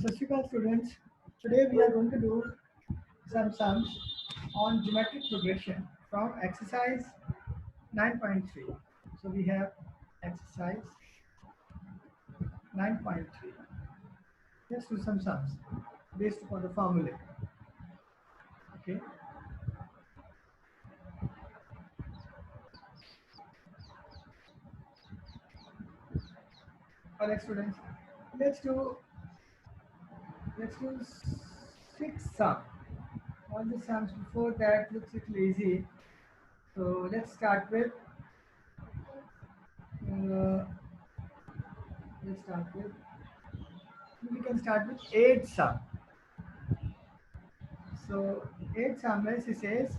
Shikha students, today we are going to do some sums on geometric progression from exercise 9.3. So we have exercise 9.3. Let's do some sums based upon the formula. Okay. Alright students, let's do let's do six sum. All the sums before that looks a little easy. So let's start with uh, let's start with we can start with 8 sum. So 8 sum is, he says,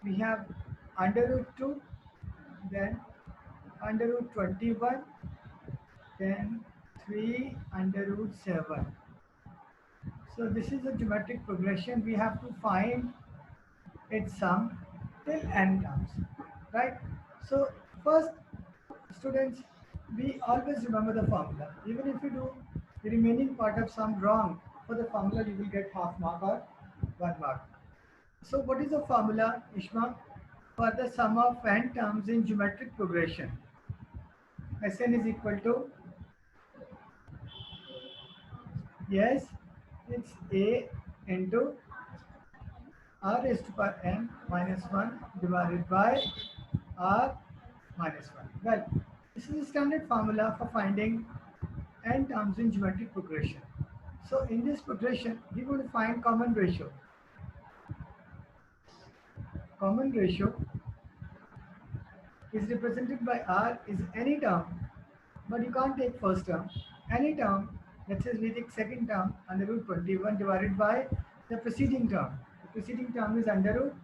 we have under root 2, then under root 21, then 3 under root 7. So this is a geometric progression. We have to find its sum till n terms, right? So first, students, we always remember the formula. Even if you do the remaining part of sum wrong, for the formula you will get half mark or 1 mark. So what is the formula, Ishma, for the sum of n terms in geometric progression? Sn is equal to, yes, it's a into r raised to power n minus 1 divided by r minus 1. Well, this is a standard formula for finding n terms in geometric progression. So in this progression, we're going to find common ratio. Common ratio is represented by r is any term, but you can't take first term. Any term, let's say we take second term under root 21 divided by the preceding term. The preceding term is under root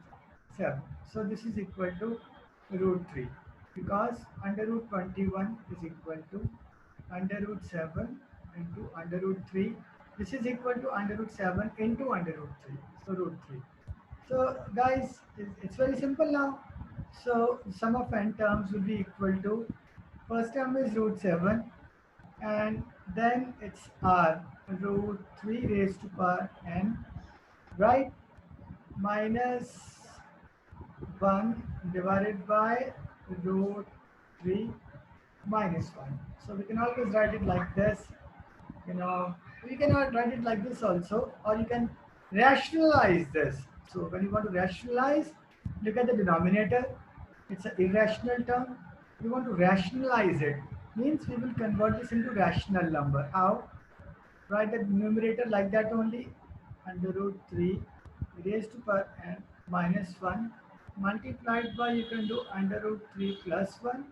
7. So this is equal to root 3 because under root 21 is equal to under root 7 into under root 3. This is equal to under root 7 into under root 3. So root 3. So guys, it's very simple now. So sum of n terms will be equal to, first term is root 7 and then it's r root 3 raised to power n, right, minus 1 divided by root 3 minus 1. So we can always write it like this. We cannot write it like this also, or you can rationalize this. So when you want to rationalize, look at the denominator. It's an irrational term. We want to rationalize it. Means we will convert this into rational number. How? Write the numerator like that only. Under root 3 raised to power n minus 1 multiplied by, you can do under root 3 plus 1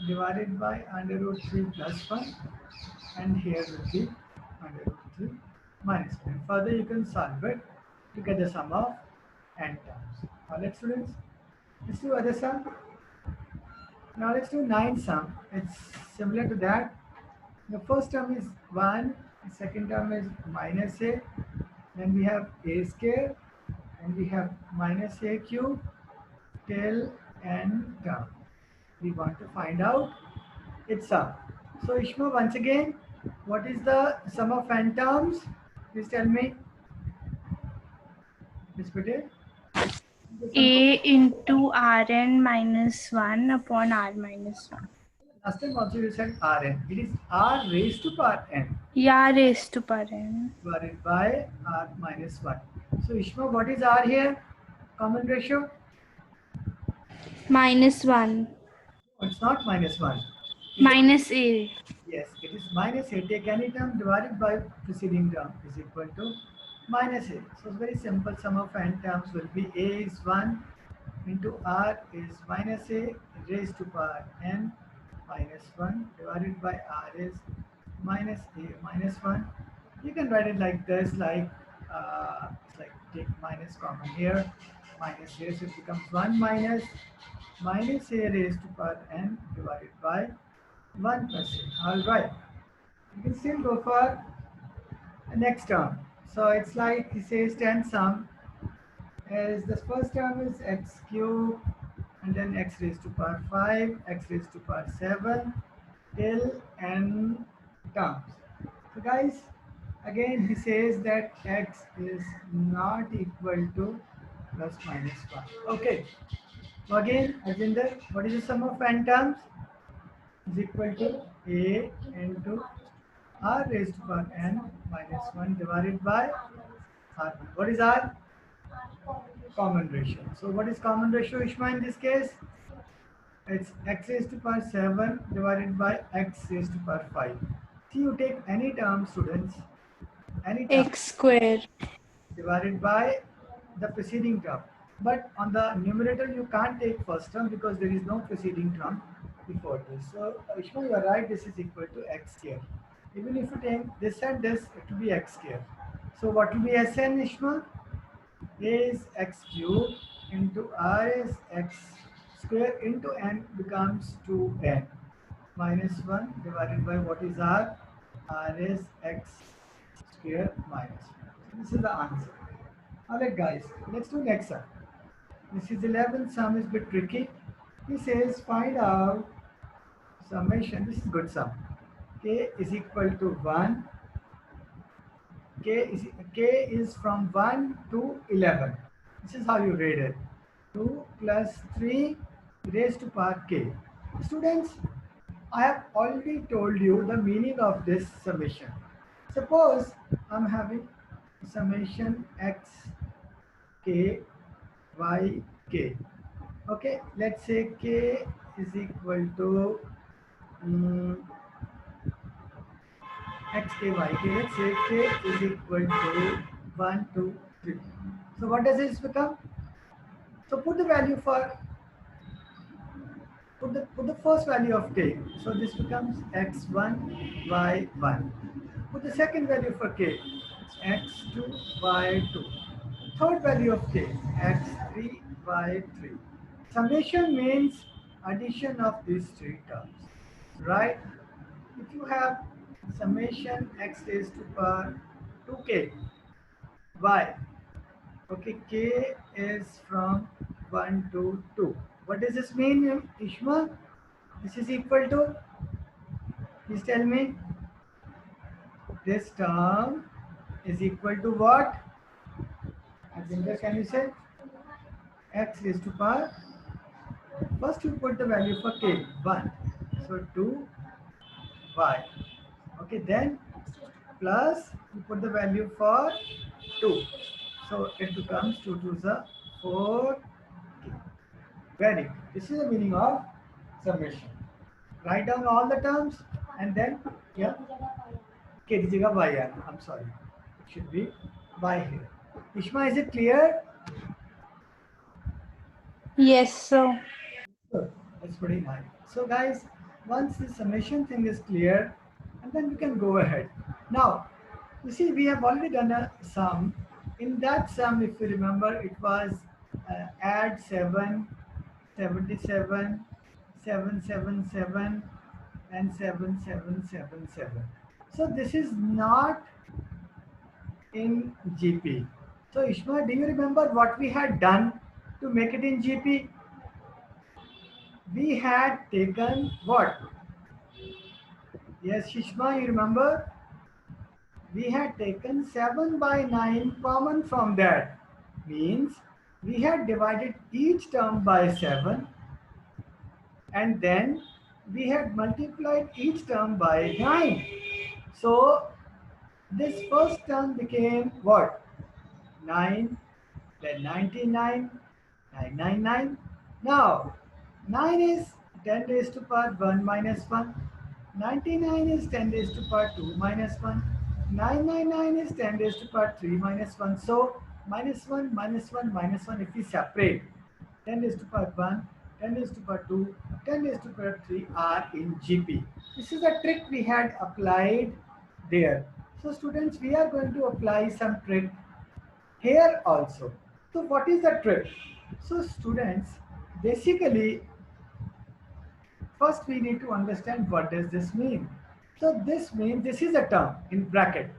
divided by under root 3 plus 1, and here will be under root 3 minus 1. Further, you can solve it to get the sum of n terms. Alright students, let's do other sum. Now let's do 9 sum. It's similar to that. The first term is 1, the second term is minus a, then we have a square, and we have minus a cube till n term. We want to find out its sum. So Ishma, once again, what is the sum of n terms? Please tell me. Ms. Patel. A into Rn minus 1 upon R minus 1. Last time also you said Rn. It is R raised to power n Yeah, raised to power n. divided by R minus 1. So Ishma, what is R here? Common ratio? Minus 1. Oh, it's not minus 1. Minus A. Yes, it is minus a. Take any term divided by preceding term is equal to minus a. So it's very simple. Sum of n terms will be a is 1 into r is minus a raised to power n minus 1 divided by r is minus a minus 1. You can write it like this, it's like take minus common here, minus here, so it becomes 1 minus a raised to power n divided by 1 plus a. All right. You can still go for the next term. So it's like he says 10 sum is the first term is x cube and then x raised to power 5, x raised to power 7 till n terms. So guys, again he says that x is not equal to plus minus 1. Okay. So again, Arjinder, what is the sum of n terms? Is equal to a into r raised to power n minus 1 divided by r1. What is r? Common ratio. So what is common ratio, Ishma, in this case? It's x raised to power 7 divided by x raised to power 5. See, you take any term, students, any term X square. divided by the preceding term. But on the numerator, you can't take first term because there is no preceding term before this. So, Ishma, you are right, this is equal to x square. Even if you take this and this, it will be x square. So, what will be Sn, Ishma? A is x cube into r is x square into n becomes 2n minus 1 divided by what is r? R is x square minus 1. So this is the answer. Alright guys, let's do next sum. This is 11th sum, is a bit tricky. He says find out summation. This is good sum. K is equal to 1. K is from 1 to 11. This is how you read it. 2 plus 3 raised to power k. Students, I have already told you the meaning of this summation. Suppose I'm having summation x k y k. Okay, let's say k is equal to x k y k. Let's say k is equal to 1 2 3. So what does this become? So put the value for put the first value of k. So this becomes x1 y1. Put the second value for k, x2 y2. Third value of k, x3 y3. Summation means addition of these three terms, right? If you have summation x raised to power 2k y, okay, k is from 1 to 2. What does this mean, Ishma? This is equal to, please tell me, this term is equal to what? Arjinder, can you say? X raised to power. First you put the value for k, 1. So 2 y. Okay, then plus you put the value for 2. So it becomes 2 to the 4. Very good. This is the meaning of summation. Write down all the terms and then, yeah, k की जगह y आना. I'm sorry. It should be y here. Ishma, is it clear? Yes, sir. Good. That's pretty nice. So guys, once the summation thing is clear, and then we can go ahead. Now, you see, we have already done a sum. In that sum, if you remember, it was add 7, 77, 777, and 7777. So this is not in GP. So Ishma, do you remember what we had done to make it in GP? We had taken what? Yes, Shishma, you remember? We had taken 7 by 9 common from that. Means we had divided each term by 7 and then we had multiplied each term by 9. So this first term became what? 9, then 99, 999. Now 9 is 10 raised to power 1 minus 1. 99 is 10 raised to power 2 minus 1. 999 is 10 raised to power 3 minus 1. So minus 1, minus 1, minus 1, if we separate, 10 raised to power 1, 10 raised to power 2, 10 raised to power 3 are in GP. This is a trick we had applied there. So students, we are going to apply some trick here also. So what is the trick? So students, basically, first we need to understand what does this mean. So this means this is a term in bracket.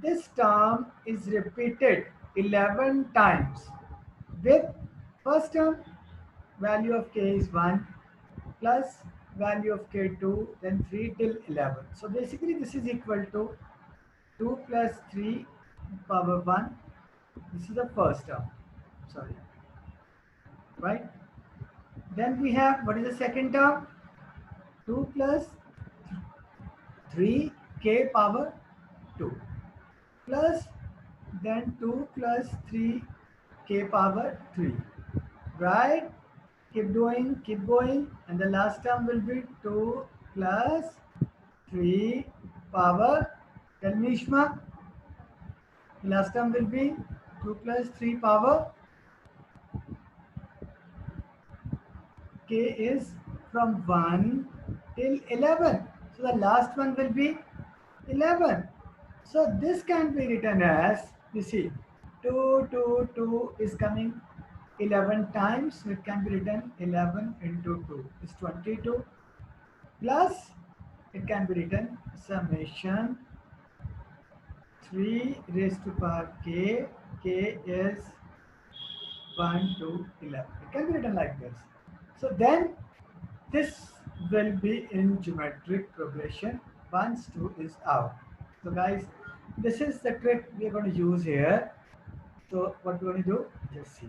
This term is repeated 11 times with first term value of k is 1 plus value of k2, then 3 till 11. So basically this is equal to 2 plus 3 power 1. This is the first term. Sorry. Right? Then we have, what is the second term? 2 plus 3k power 2 plus then 2 plus 3k power 3. Right? Keep going, and the last term will be 2 plus 3 power. Tell me, Ishma. The last term will be 2 plus 3 power. K is from 1 till 11. So the last one will be 11. So this can be written as, you see, 2 is coming 11 times. So it can be written 11 into 2 is 22, plus it can be written summation 3 raised to power k. K is 1 to 11. It can be written like this. So then this will be in geometric progression once 2 is out. So guys, this is the trick we are going to use here. So what we're going to do, just see.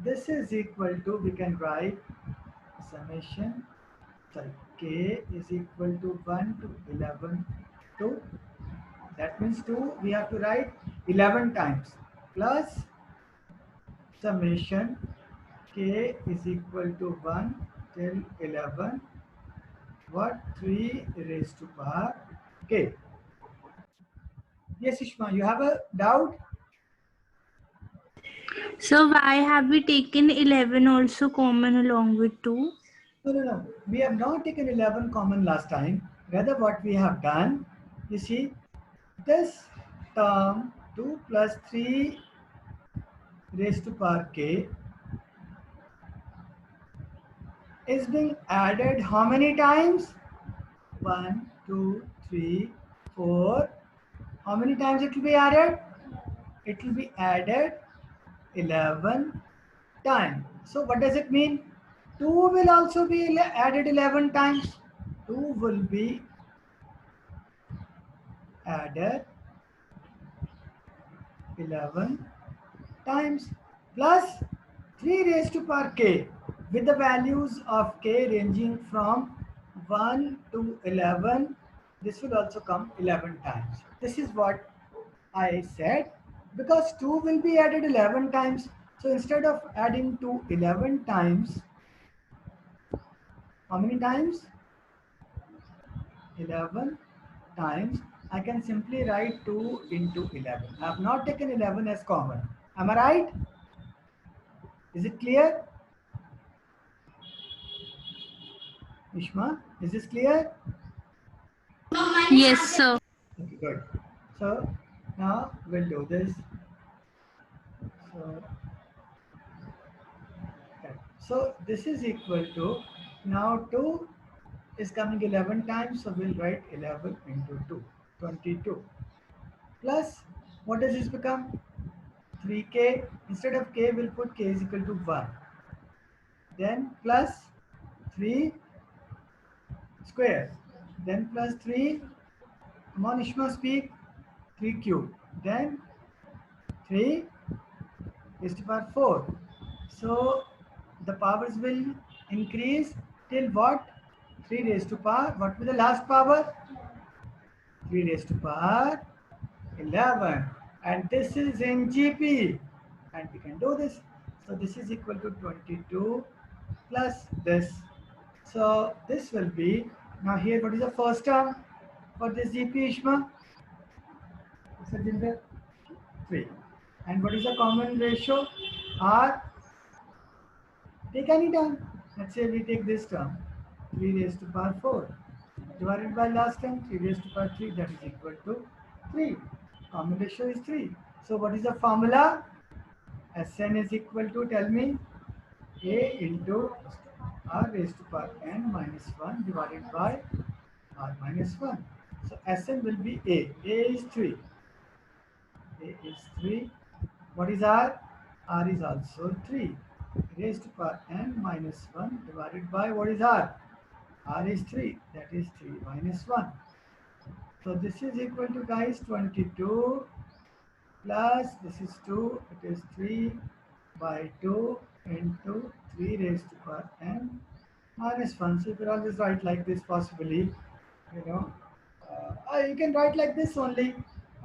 This is equal to, we can write summation, sorry, k is equal to 1 to 11 2. That means 2 we have to write 11 times, plus summation k is equal to 1 till 11, what, 3 raised to power k. Yes, Ishma, you have a doubt? So why have we taken 11 also common along with 2? No. We have not taken 11 common last time. Rather, what we have done, you see, this term 2 plus 3 raised to power k is being added how many times? 1, 2, 3, 4. How many times it will be added? It will be added 11 times. So what does it mean? 2 will also be added 11 times. 2 will be added 11 times, plus 3 raised to power k with the values of k ranging from 1 to 11. This will also come 11 times. This is what I said, because 2 will be added 11 times. So instead of adding 2 11 times, how many times? 11 times. I can simply write 2 into 11. I have not taken 11 as common. Am I right? Is it clear? Ishma, is this clear? Yes, sir. Okay, good. So now we'll do this. So, okay. So this is equal to, now 2 is coming 11 times, so we'll write 11 into 2, 22. Plus, what does this become? 3k. Instead of k, we'll put k is equal to 1. Then plus 3 square. Then plus 3, come on Ishma, speak, 3 cube. Then 3 is to power 4. So the powers will increase till what? 3 raised to power, what will the last power? 3 raised to power 11. And this is in GP. And we can do this. So this is equal to 22 plus this. So this will be, now here what is the first term for this GP, Ishma? Sajinder? 3. And what is the common ratio? R. Take any term. Let's say we take this term, 3 raised to power 4 divided by last term, 3 raised to power 3, that is equal to 3. Common ratio is 3. So what is the formula? Sn is equal to, tell me, A into R raised to power n minus 1 divided by R minus 1. So Sn will be A. A is 3. A is 3. What is R? R is also 3. Raised to power n minus 1 divided by, what is R? R is 3, that is 3 minus 1. So this is equal to, guys, 22 plus this is 2, it is 3 by 2 into 3 raised to power n minus 1. So you can always write like this possibly, you know. You can write like this only,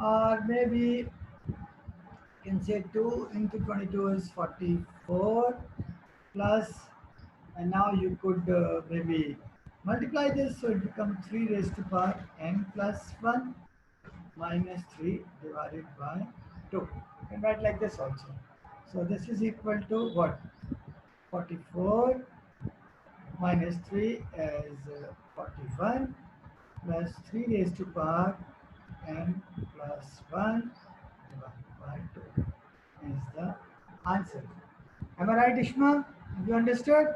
or maybe you can say 2 into 22 is 44 plus, and now you could maybe multiply this, so it becomes 3 raised to power n plus 1 minus 3 divided by 2. You can write like this also. So this is equal to what? 44 minus 3 is 41 plus 3 raised to power n plus 1 divided by 2 is the answer. Am I right, Ishma? Have you understood?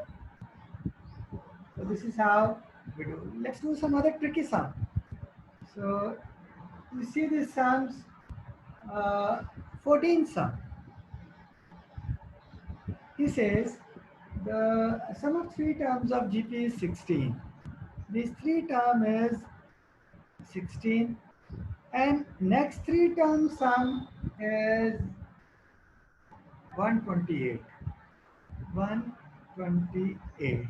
So this is how we do. Let's do some other tricky sum. So you see these sums, uh, 14 sum. He says the sum of three terms of GP is 16. This three term is 16, and next three term sum is 128. 128.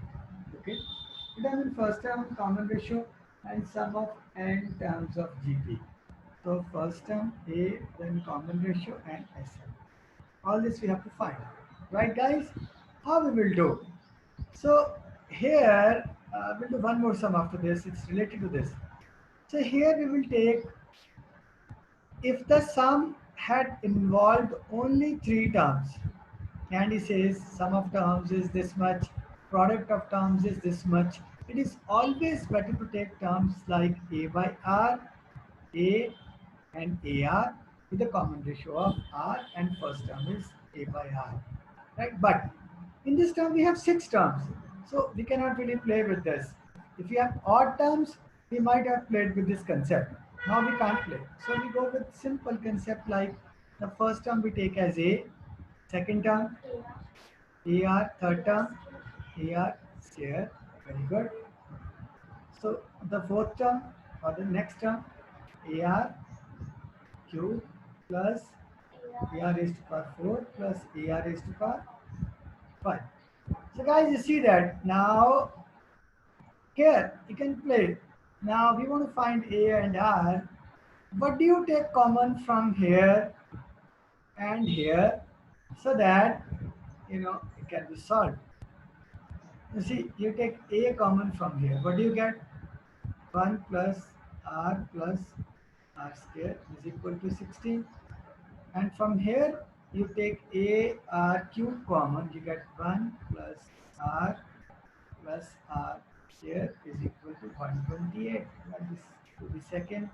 Okay. Determine first term common ratio and sum of n terms of GP. So first term A, then common ratio and SL. All this we have to find. Right, guys? How we will do? So here we'll do one more sum after this. It's related to this. So here we will take, if the sum had involved only three terms, and he says sum of terms is this much, product of terms is this much, it is always better to take terms like A by R, A and AR with a common ratio of R, and first term is A by R. Right? But in this term we have six terms, so we cannot really play with this. If we have odd terms, we might have played with this concept. Now we can't play. So we go with simple concept like the first term we take as A, second term AR, third term AR square. Very good. So the fourth term or the next term AR cube plus AR raised to power 4 plus AR raised to power 5. So guys, you see that now here you can play. Now we want to find A and R. What do you take common from here and here so that it can be solved? You see, you take A common from here. What do you get? 1 plus R square is equal to 16. And from here you take A R cube common, you get 1 plus R here is equal to 128. That is to be second.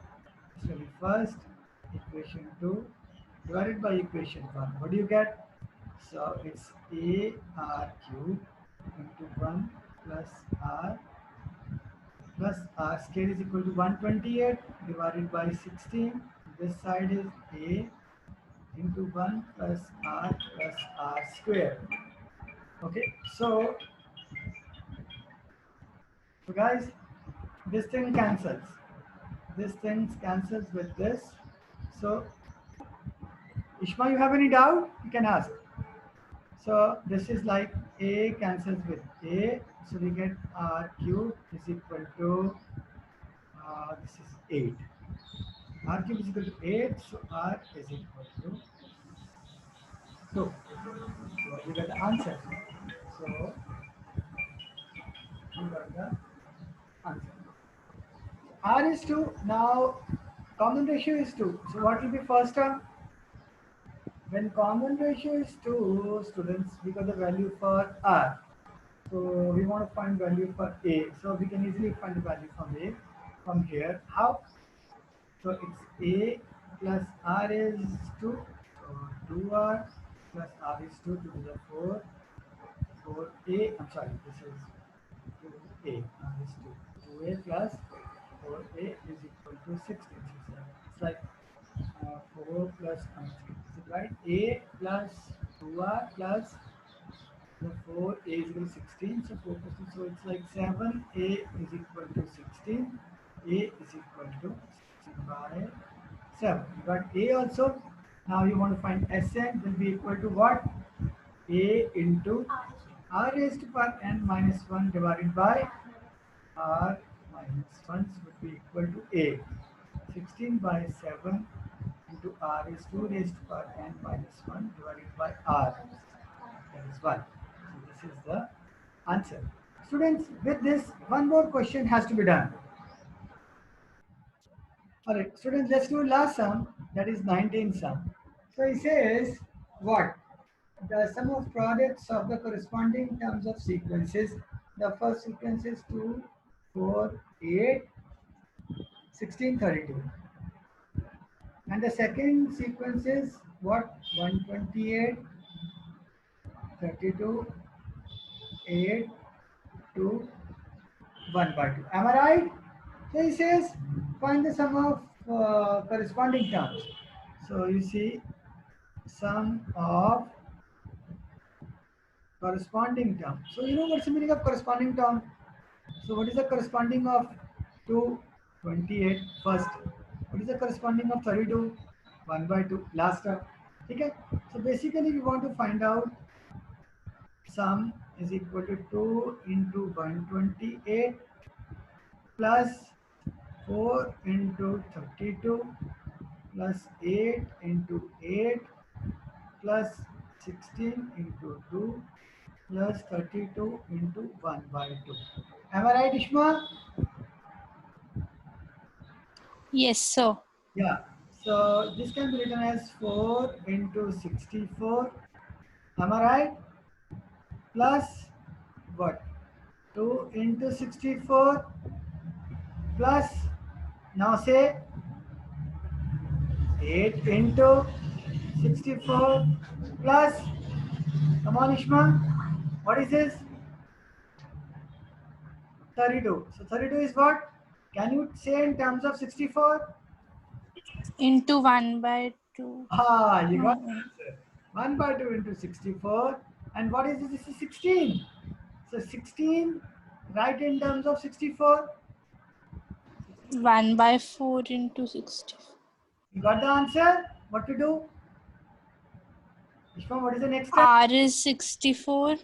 This will be first. Equation 2 divided by equation 1. What do you get? So it's A R cube into 1 plus R square is equal to 128 divided by 16. This side is A into 1 plus R square. Okay, so guys, this thing cancels. This thing cancels with this. So Ishma, you have any doubt? You can ask. So this is like A cancels with A. So we get R cube is equal to, this is 8. R cube is equal to 8. So R is equal to 2. So you get the answer. So you got the answer. R is 2. Now common ratio is 2. So what will be first term? When common ratio is 2, students, we got the value for R. So we want to find value for A. So we can easily find the value from A from here. How? So it's A plus R is 2. So 2R plus R is 2 to the 4. 4A. I'm sorry, this is 2A. R is 2. 2A plus 4A is equal to 16. So it's like 4 plus 3. Is it right? A plus 2R plus So 4a is equal to 16. So 4%. So it's like 7a is equal to 16. A is equal to 16 by 7. You got a also. Now you want to find Sn will be equal to what? A into r raised to power n minus 1 divided by r minus 1 would be equal to a. 16 by 7 into r is 2 raised to power n minus 1 divided by r. That is 1. So this is the answer. Students, with this, one more question has to be done. All right, students, let's do last sum, that is 19th sum. So he says, what? The sum of products of the corresponding terms of sequences. The first sequence is 2, 4, 8, 16, 32. And the second sequence is what? 128, 32, 8, 2, 1 by 2. Am I right? So he says, find the sum of corresponding terms. So you see, sum of corresponding term. So you know what's the meaning of corresponding term? So what is the corresponding of 228 first? What is the corresponding of 32? 1 by 2 last term. Okay? So basically we want to find out sum is equal to 2 into 128 plus 4 into 32 plus 8 into 8 plus 16 into 2 plus 32 into 1 by 2. Am I right, Ishma? Yes, sir. Yeah. So this can be written as 4 into 64. Am I right? Plus what? 2 into 64 plus, now say 8 into 64 plus, come on Ishma, what is this? 32. So 32 is what? Can you say in terms of 64? Into 1 by 2. Ah, you got the No. answer. 1 by 2 into 64. And what is this? This is 16. So 16, write in terms of 64. 1 by 4 into 60. You got the answer? What to do? Ishma, what is the next step? R is 64.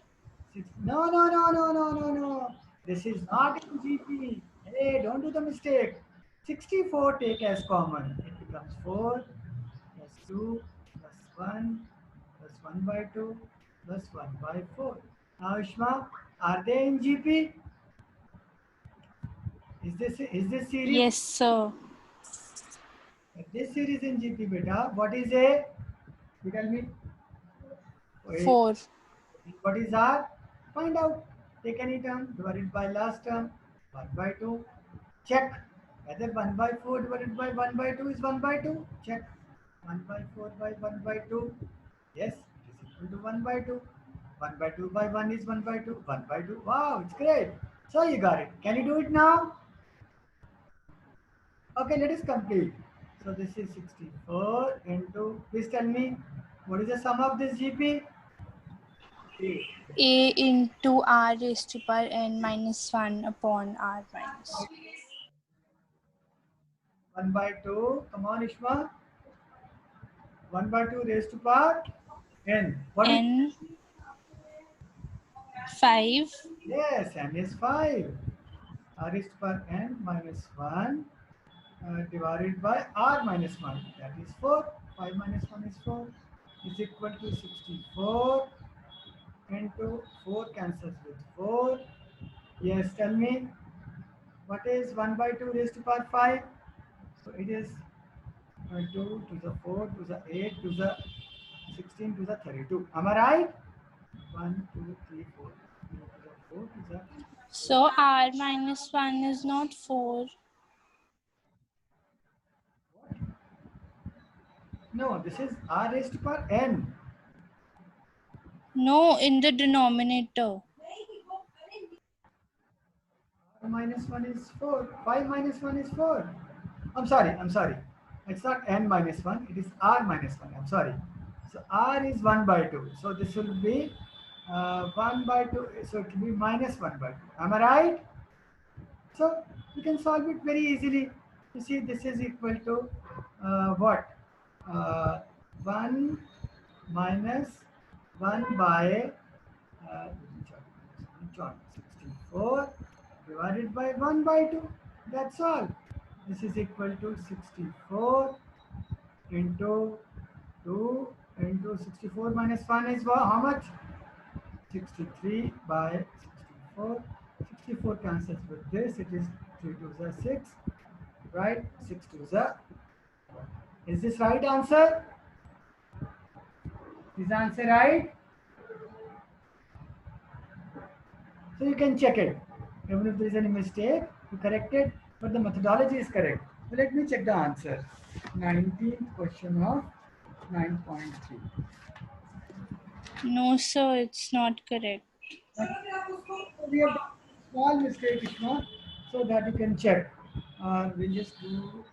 No, no, no, no, no, no, no. This is not in GP. Hey, don't do the mistake. 64 take as common. It becomes 4 plus 2 plus 1 plus 1 by 2 plus 1 by 4. Now, Ishma, are they in GP? Is this series? Yes, sir. If this series in GP, beta, what is A? You tell me. Wait. 4. What is R? Find out. Take any term, divided by last term, 1 by 2. Check whether 1 by 4 divided by 1 by 2 is 1 by 2. Check 1 by 4 by 1 by 2. Yes, it is equal to 1 by 2. 1 by 2 by 1 is 1 by 2. 1 by 2. Wow, it's great. So you got it. Can you do it now? Okay, let us complete. So this is 64 into, please tell me, what is the sum of this GP? A into R raised to power n minus 1 upon R minus 1 by 2. Come on, Ishma. 1 by 2 raised to power n. What is n 5. Yes, n is 5. R is to power n minus 1 divided by r minus 1. That is 4. 5 minus 1 is 4. Is equal to 64 into 4 cancels with 4. Yes, tell me. What is 1 by 2 raised to power 5? So it is 2 to the 4 to the 8 to the 16 to the 32. Am I right? 1, 2, 3, 4. 2 to the 4 to the. So R minus 1 is not 4. No, this is r raised to power n. No, in the denominator. R minus 1 is 4. 5 minus 1 is 4. I'm sorry. It's not n minus 1. It is r minus 1. I'm sorry. So r is 1 by 2. So this will be 1 by 2, so it will be minus 1 by 2. Am I right? So you can solve it very easily. You see, this is equal to what? 1 minus 1 by 64 divided by 1 by 2. That's all. This is equal to 64 into 2 into 64 minus 1 is how much? 63 by 64. 64 cancels with this. It is 3 2s are 6. Right? 6 2s are 1. Is this right answer? Is the answer right? So you can check it. Even if there is any mistake, you correct it, but the methodology is correct. So let me check the answer. 19th question of 9.3. No, sir, it's not correct. We have done a small mistake, Ishma, so that you can check. We'll just do,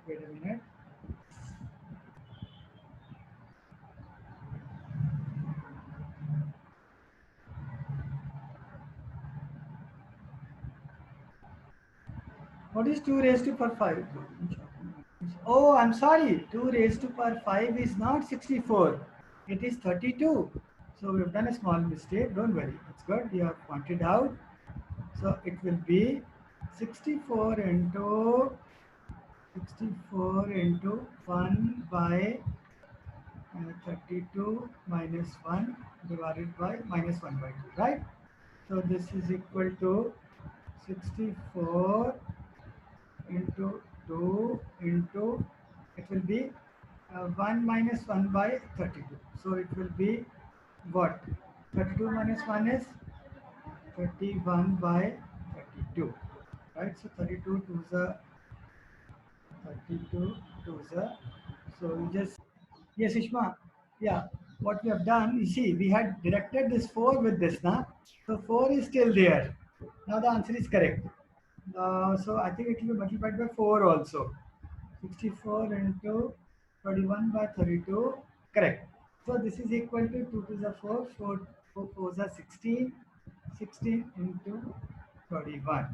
wait a minute. What is 2 raised to power 5? Oh, I'm sorry. 2 raised to power 5 is not 64. It is 32. So we've done a small mistake. Don't worry. It's good. You have pointed out. So it will be 64 into 1 by 32 minus 1 divided by minus 1 by 2, right? So this is equal to 64 into 2 into, it will be 1 minus 1 by 32. So it will be what? 32 minus 1 is 31 by 32, right? So 32 to the 32 to the, so you just, yes, Ishma, yeah, what we have done, you see, we had directed this 4 with this, now. So 4 is still there. Now the answer is correct. So I think it will be multiplied by 4 also. 64 into 31 by 32, correct. So this is equal to 2 to the 4, 4 4 are 16, 16 into 31.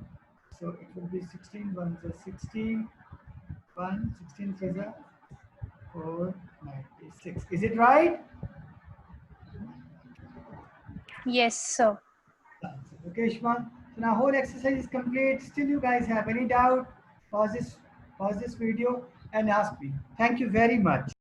So it will be 16 1 is 16, 1, 16 is 496. Is it right? Yes, sir. Okay, Ishman. So now whole exercise is complete. Still you guys have any doubt? Pause this video and ask me. Thank you very much.